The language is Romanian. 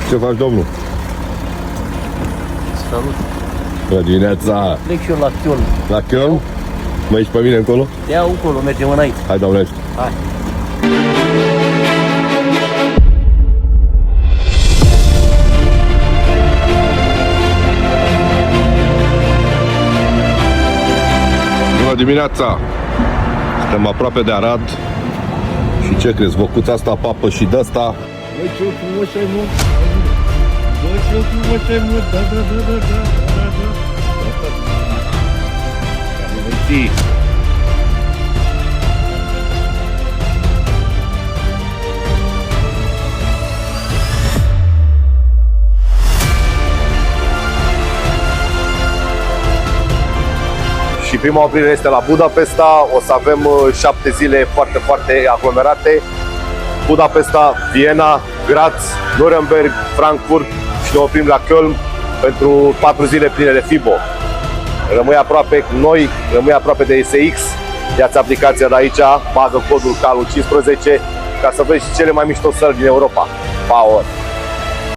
Ce faci, domnul? Salut. Bună dimineața! Plec și eu la Chiol. La Köln? Mă ieși pe mine încolo? Te iau încolo, mergem înainte. Hai, doamne! Hai. Bună dimineața! Suntem aproape de Arad. Și ce crezi? Văcuța asta papă și de asta. Bă, ce frumos ai, mă! Bă, ce frumos ai, mă! Da. Am Și prima oprire este la Budapesta. O să avem 7 zile foarte, foarte aglomerate. Budapesta, Viena, Graz, Nuremberg, Frankfurt și ne oprim la Köln pentru 4 zile pline de FIBO. Rămâi aproape cu noi, rămâi aproape de SX, ia-ți aplicația de aici, bagă codul CALU15 ca să vezi cele mai mișto săli din Europa. Power!